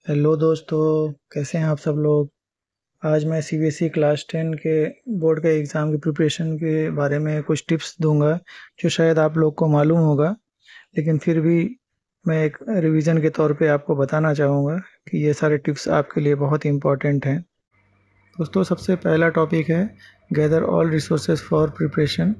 Hello दोस्तों, कैसे हैं आप सब लोग। आज मैं सीबीएसई क्लास 10 के बोर्ड के एग्ज़ाम की प्रिपरेशन के बारे में कुछ टिप्स दूंगा जो शायद आप लोग को मालूम होगा, लेकिन फिर भी मैं एक रिवीजन के तौर पे आपको बताना चाहूँगा कि ये सारे टिप्स आपके लिए बहुत इम्पोर्टेंट हैं। दोस्तों, सबसे पहला टॉपिक है gather all resources for preparation.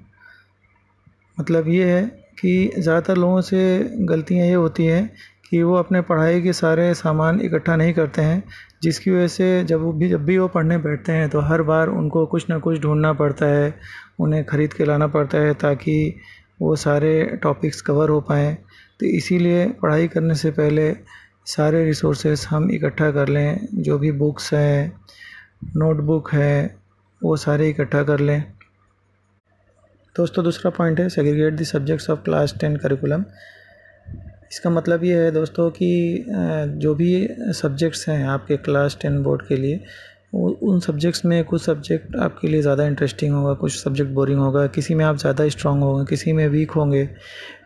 मतलब ये है कि ज़्यादातर लोगों से गलतियाँ ये होती हैं कि वो अपने पढ़ाई के सारे सामान इकट्ठा नहीं करते हैं, जिसकी वजह से जब भी वो पढ़ने बैठते हैं तो हर बार उनको कुछ ना कुछ ढूंढना पड़ता है, उन्हें ख़रीद के लाना पड़ता है ताकि वो सारे टॉपिक्स कवर हो पाएँ। तो इसीलिए पढ़ाई करने से पहले सारे रिसोर्सेज हम इकट्ठा कर लें, जो भी बुक्स हैं, नोटबुक है, वो सारे इकट्ठा कर लें। दोस्तों, दूसरा पॉइंट है segregate the subjects of class 10 curriculum. इसका मतलब ये है दोस्तों कि जो भी सब्जेक्ट्स हैं आपके क्लास 10 बोर्ड के लिए, उन सब्जेक्ट्स में कुछ सब्जेक्ट आपके लिए ज़्यादा इंटरेस्टिंग होगा, कुछ सब्जेक्ट बोरिंग होगा, किसी में आप ज़्यादा स्ट्रांग होंगे, किसी में वीक होंगे।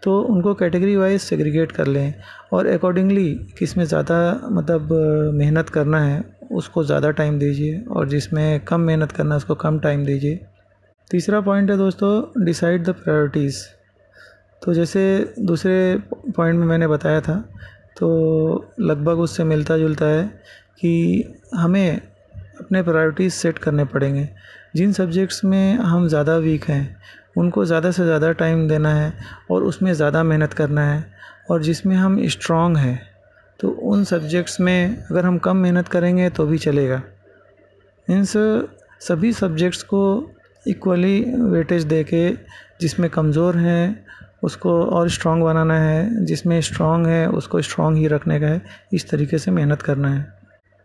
तो उनको कैटेगरी वाइज सेग्रीगेट कर लें और अकॉर्डिंगली किस में ज़्यादा मतलब मेहनत करना है उसको ज़्यादा टाइम दीजिए, और जिसमें कम मेहनत करना है उसको कम टाइम दीजिए। तीसरा पॉइंट है दोस्तों, डिसाइड द प्रायोरिटीज़। तो जैसे दूसरे पॉइंट में मैंने बताया था, तो लगभग उससे मिलता जुलता है कि हमें अपने प्रायोरिटीज़ सेट करने पड़ेंगे। जिन सब्जेक्ट्स में हम ज़्यादा वीक हैं उनको ज़्यादा से ज़्यादा टाइम देना है और उसमें ज़्यादा मेहनत करना है, और जिसमें हम स्ट्रांग हैं तो उन सब्जेक्ट्स में अगर हम कम मेहनत करेंगे तो भी चलेगा। मीन्स सभी सब्जेक्ट्स को इक्वली वेटेज देके, जिसमें कमज़ोर हैं उसको और स्ट्रॉन्ग बनाना है, जिसमें स्ट्रॉन्ग है उसको स्ट्रॉन्ग ही रखने का है। इस तरीके से मेहनत करना है।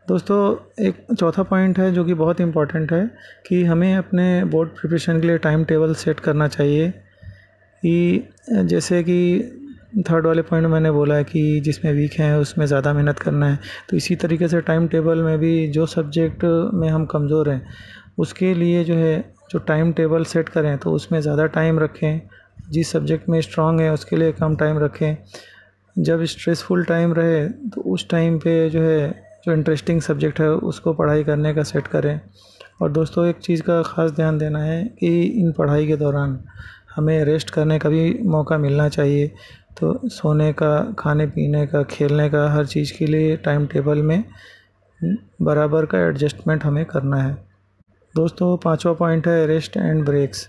दोस्तों, एक चौथा पॉइंट है जो कि बहुत इम्पोर्टेंट है कि हमें अपने बोर्ड प्रिपरेशन के लिए टाइम टेबल सेट करना चाहिए। कि जैसे कि थर्ड वाले पॉइंट में मैंने बोला है कि जिसमें वीक हैं उसमें ज़्यादा मेहनत करना है, तो इसी तरीके से टाइम टेबल में भी जो सब्जेक्ट में हम कमज़ोर हैं उसके लिए जो है जो टाइम टेबल सेट करें तो उसमें ज़्यादा टाइम रखें, जिस सब्जेक्ट में स्ट्रांग है उसके लिए कम टाइम रखें। जब स्ट्रेसफुल टाइम रहे तो उस टाइम पे जो है जो इंटरेस्टिंग सब्जेक्ट है उसको पढ़ाई करने का सेट करें। और दोस्तों, एक चीज़ का ख़ास ध्यान देना है कि इन पढ़ाई के दौरान हमें रेस्ट करने का भी मौका मिलना चाहिए। तो सोने का, खाने पीने का, खेलने का, हर चीज़ के लिए टाइम टेबल में बराबर का एडजस्टमेंट हमें करना है। दोस्तों, पांचवा पॉइंट है rest and breaks.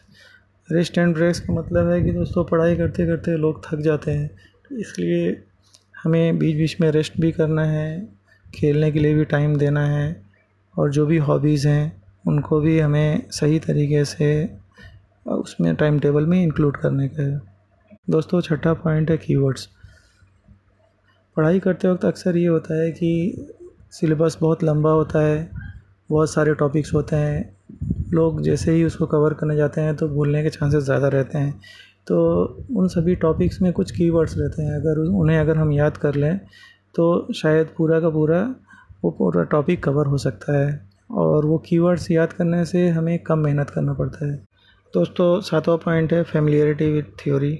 Rest and breaks का मतलब है कि दोस्तों पढ़ाई करते करते लोग थक जाते हैं, तो इसलिए हमें बीच बीच में रेस्ट भी करना है, खेलने के लिए भी टाइम देना है, और जो भी हॉबीज़ हैं उनको भी हमें सही तरीके से उसमें टाइम टेबल में इंक्लूड करने का है। दोस्तों, छठा पॉइंट है कीवर्ड्स। पढ़ाई करते वक्त अक्सर ये होता है कि सिलेबस बहुत लंबा होता है, बहुत सारे टॉपिक्स होते हैं, लोग जैसे ही उसको कवर करने जाते हैं तो भूलने के चांसेस ज़्यादा रहते हैं। तो उन सभी टॉपिक्स में कुछ कीवर्ड्स रहते हैं, अगर हम याद कर लें तो शायद पूरा का पूरा वो पूरा टॉपिक कवर हो सकता है, और वो कीवर्ड्स याद करने से हमें कम मेहनत करना पड़ता है। दोस्तों, सातवां पॉइंट है फेमिलियरिटी विद थ्योरी।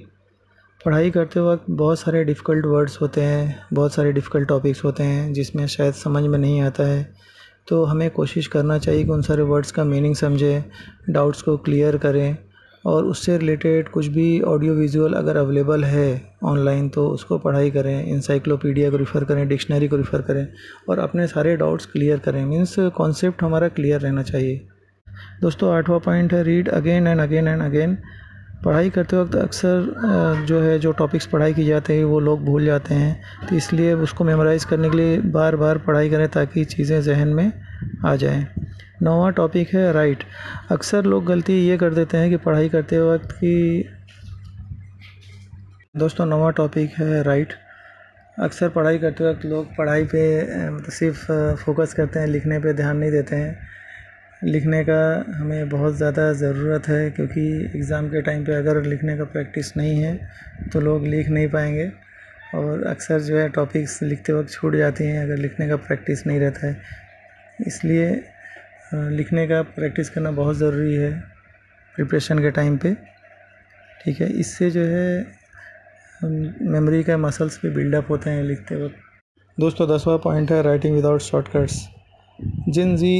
पढ़ाई करते वक्त बहुत सारे डिफ़िकल्ट वर्ड्स होते हैं, बहुत सारे डिफ़िकल्ट टॉपिक्स होते हैं जिसमें शायद समझ में नहीं आता है। तो हमें कोशिश करना चाहिए कि उन सारे वर्ड्स का मीनिंग समझें, डाउट्स को क्लियर करें, और उससे रिलेटेड कुछ भी ऑडियो विजुअल अगर अवेलेबल है ऑनलाइन तो उसको पढ़ाई करें, एनसाइक्लोपीडिया को रिफ़र करें, डिक्शनरी को रिफ़र करें, और अपने सारे डाउट्स क्लियर करें। मीन्स कॉन्सेप्ट हमारा क्लियर रहना चाहिए। दोस्तों, आठवां पॉइंट है read again and again and again. पढ़ाई करते वक्त अक्सर जो टॉपिक्स पढ़ाई की जाती है वो लोग भूल जाते हैं, तो इसलिए उसको मेमोराइज़ करने के लिए बार बार पढ़ाई करें ताकि चीज़ें जहन में आ जाएं। नौवां टॉपिक है राइट। अक्सर लोग गलती ये कर देते हैं कि पढ़ाई करते वक्त कि दोस्तों, नौवां टॉपिक है राइट। अक्सर पढ़ाई करते वक्त लोग पढ़ाई पे मतलब सिर्फ फोकस करते हैं, लिखने पे ध्यान नहीं देते हैं। लिखने का हमें बहुत ज़्यादा ज़रूरत है, क्योंकि एग्ज़ाम के टाइम पे अगर लिखने का प्रैक्टिस नहीं है तो लोग लिख नहीं पाएंगे, और अक्सर जो है टॉपिक्स लिखते वक्त छूट जाती हैं अगर लिखने का प्रैक्टिस नहीं रहता है। इसलिए लिखने का प्रैक्टिस करना बहुत ज़रूरी है प्रिपरेशन के टाइम पे। ठीक है, इससे जो है मेमोरी का मसल्स भी बिल्डअप होते हैं लिखते वक्त। दोस्तों 10वां पॉइंट है राइटिंग विदाउट शॉर्टकट्स। जिन जी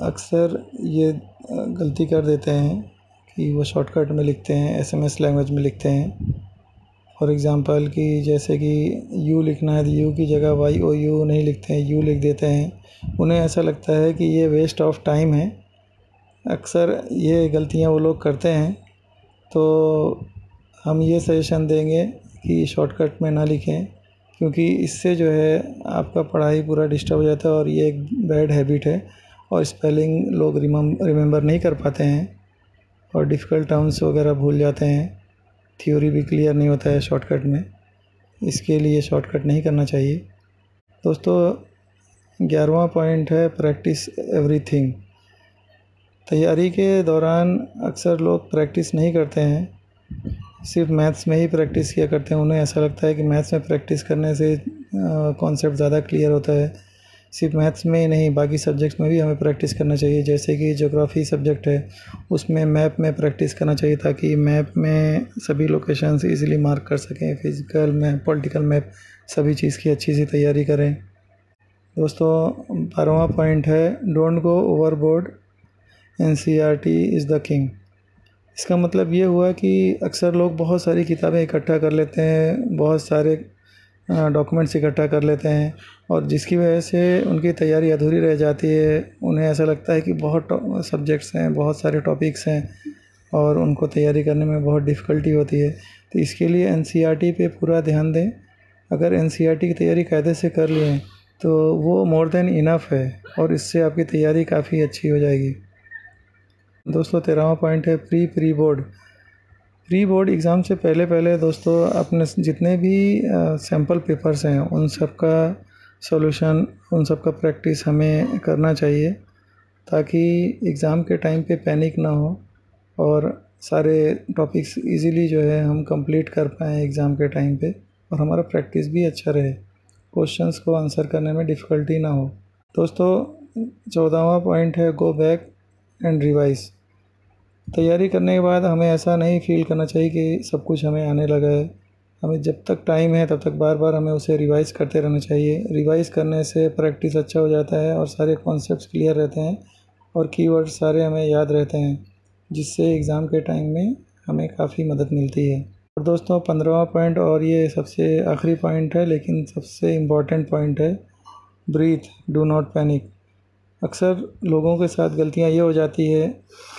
अक्सर ये गलती कर देते हैं कि वो शॉर्टकट में लिखते हैं, एसएमएस लैंग्वेज में लिखते हैं। फॉर एग्ज़ाम्पल कि जैसे कि यू लिखना है तो यू की जगह वाई ओ यू नहीं लिखते हैं, यू लिख देते हैं। उन्हें ऐसा लगता है कि ये वेस्ट ऑफ टाइम है। अक्सर ये गलतियाँ वो लोग करते हैं, तो हम ये सजेशन देंगे कि शॉर्टकट में ना लिखें, क्योंकि इससे जो है आपका पढ़ाई पूरा डिस्टर्ब हो जाता है और ये एक बैड हैबिट है। और स्पेलिंग लोग रिमेंबर नहीं कर पाते हैं और डिफ़िकल्ट टर्म्स वगैरह भूल जाते हैं। थ्योरी भी क्लियर नहीं होता है शॉर्टकट में, इसके लिए शॉर्टकट नहीं करना चाहिए। दोस्तों 11वां पॉइंट है प्रैक्टिस एवरीथिंग। तैयारी के दौरान अक्सर लोग प्रैक्टिस नहीं करते हैं, सिर्फ मैथ्स में ही प्रैक्टिस किया करते हैं। उन्हें ऐसा लगता है कि मैथ्स में प्रैक्टिस करने से कॉन्सेप्ट ज़्यादा क्लियर होता है। सिर्फ मैथ्स में ही नहीं, बाकी सब्जेक्ट्स में भी हमें प्रैक्टिस करना चाहिए। जैसे कि ज्योग्राफी सब्जेक्ट है, उसमें मैप में प्रैक्टिस करना चाहिए ताकि मैप में सभी लोकेशंस इजीली मार्क कर सकें। फिजिकल मैप, पॉलिटिकल मैप, सभी चीज़ की अच्छी सी तैयारी करें। दोस्तों 12वां पॉइंट है don't go overboard, NCERT is the king. इसका मतलब ये हुआ कि अक्सर लोग बहुत सारी किताबें इकट्ठा कर लेते हैं, बहुत सारे डॉक्यूमेंट्स इकट्ठा कर लेते हैं और जिसकी वजह से उनकी तैयारी अधूरी रह जाती है। उन्हें ऐसा लगता है कि बहुत सब्जेक्ट्स हैं, बहुत सारे टॉपिक्स हैं और उनको तैयारी करने में बहुत डिफ़िकल्टी होती है। तो इसके लिए एनसीईआरटी पे पूरा ध्यान दें। अगर एनसीईआरटी की तैयारी कायदे से कर लें तो वो मोर देन इनफ है और इससे आपकी तैयारी काफ़ी अच्छी हो जाएगी। दोस्तों 13वां पॉइंट है प्री बोर्ड एग्ज़ाम से पहले दोस्तों अपने जितने भी सैम्पल पेपर्स हैं उन सब का सॉल्यूशन, उन सब का प्रैक्टिस हमें करना चाहिए ताकि एग्ज़ाम के टाइम पे पैनिक ना हो और सारे टॉपिक्स इजीली जो है हम कंप्लीट कर पाएँ एग्ज़ाम के टाइम पे और हमारा प्रैक्टिस भी अच्छा रहे, क्वेश्चंस को आंसर करने में डिफ़िकल्टी ना हो। दोस्तों 14वां पॉइंट है गो बैक एंड रिवाइज़। तैयारी करने के बाद हमें ऐसा नहीं फ़ील करना चाहिए कि सब कुछ हमें आने लगा है। हमें जब तक टाइम है तब तक बार-बार हमें उसे रिवाइज़ करते रहना चाहिए। रिवाइज़ करने से प्रैक्टिस अच्छा हो जाता है और सारे कॉन्सेप्ट्स क्लियर रहते हैं और कीवर्ड्स सारे हमें याद रहते हैं, जिससे एग्ज़ाम के टाइम में हमें काफ़ी मदद मिलती है। और दोस्तों 15वां पॉइंट और ये सबसे आखिरी पॉइंट है लेकिन सबसे इम्पॉर्टेंट पॉइंट है, ब्रीथ, डू नॉट पैनिक। अक्सर लोगों के साथ गलतियाँ ये हो जाती है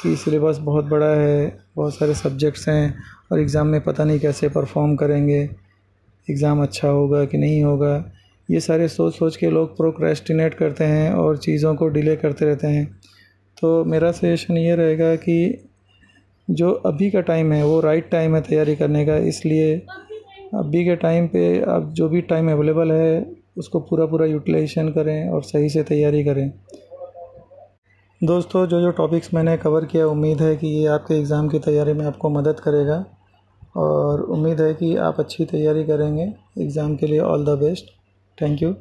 कि सिलेबस बहुत बड़ा है, बहुत सारे सब्जेक्ट्स हैं और एग्ज़ाम में पता नहीं कैसे परफॉर्म करेंगे, एग्ज़ाम अच्छा होगा कि नहीं होगा। ये सारे सोच के लोग प्रोक्रेस्टिनेट करते हैं और चीज़ों को डिले करते रहते हैं। तो मेरा सजेशन ये रहेगा कि जो अभी का टाइम है वो राइट टाइम है तैयारी करने का, इसलिए अभी के टाइम पे आप जो भी टाइम अवेलेबल है उसको पूरा यूटिलाइजेशन करें और सही से तैयारी करें। दोस्तों जो टॉपिक्स मैंने कवर किया, उम्मीद है कि ये आपके एग्ज़ाम की तैयारी में आपको मदद करेगा और उम्मीद है कि आप अच्छी तैयारी करेंगे। एग्ज़ाम के लिए all the best. Thank you.